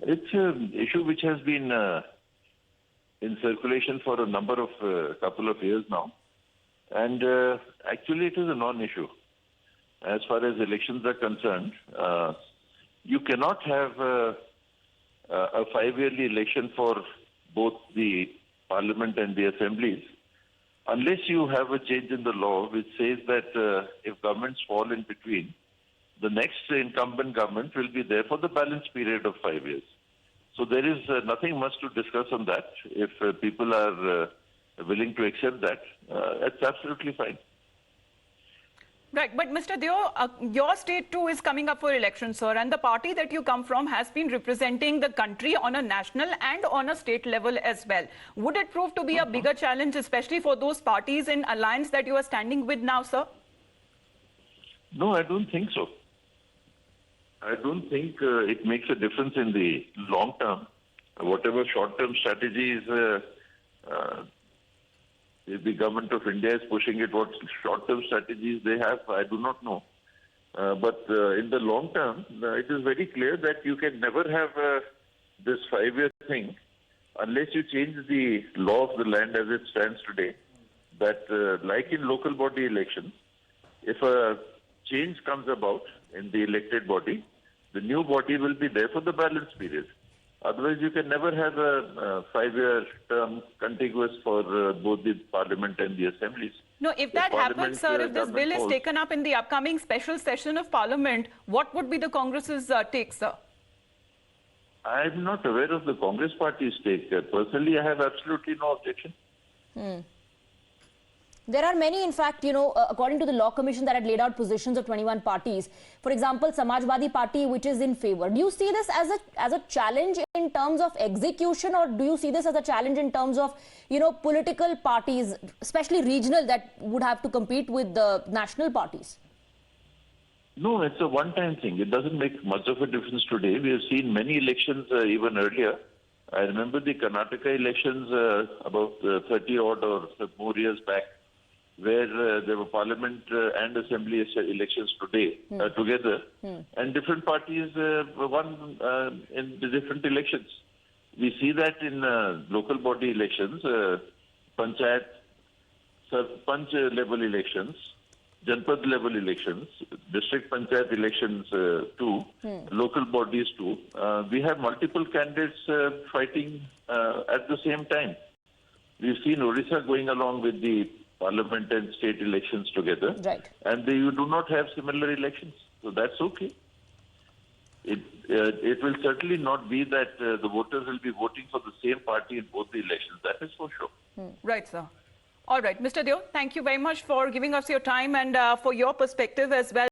It's an issue which has been in circulation for a number of couple of years now, and actually it is a non-issue as far as elections are concerned. You cannot have a 5-yearly election for both the parliament and the assemblies unless you have a change in the law which says that if governments fall in between, the next incumbent government will be there for the balance period of 5 years. So there is nothing much to discuss on that. If people are willing to accept that, that's absolutely fine. Right, but Mr. Deo, your state too is coming up for election, sir, and the party that you come from has been representing the country on a national and on a state level as well. Would it prove to be a bigger challenge, especially for those parties in alliance that you are standing with now, sir? No, I don't think so. I don't think it makes a difference in the long term. Whatever short-term strategies the government of India is pushing it, what short-term strategies they have, I do not know. But in the long term, it is very clear that you can never have this 5-year thing unless you change the law of the land as it stands today. That like in local body elections, if a change comes about in the elected body, the new body will be there for the balance period. Otherwise, you can never have a 5-year term contiguous for both the parliament and the assemblies. No, if that happens, sir, if this bill is taken up in the upcoming special session of parliament, what would be the Congress's take, sir? I am not aware of the Congress party's take. Personally, I have absolutely no objection. There are many, in fact, according to the Law Commission that had laid out positions of 21 parties. For example, Samajwadi Party, which is in favor. Do you see this as a challenge in terms of execution, or do you see this as a challenge in terms of, political parties, especially regional, that would have to compete with the national parties? No, it's a one-time thing. It doesn't make much of a difference today. We have seen many elections even earlier. I remember the Karnataka elections about 30 odd or more years back, where there were parliament and assembly elections together, and different parties won in the different elections. We see that in local body elections, panchayat, sarpanch level elections, janpad level elections, district panchayat elections too, local bodies too. We have multiple candidates fighting at the same time. We've seen Odisha going along with the parliament and state elections together, right? And you do not have similar elections, so that's okay. It will certainly not be that the voters will be voting for the same party in both the elections. That is for sure. Right, sir. All right, Mr. Deo, thank you very much for giving us your time and for your perspective as well.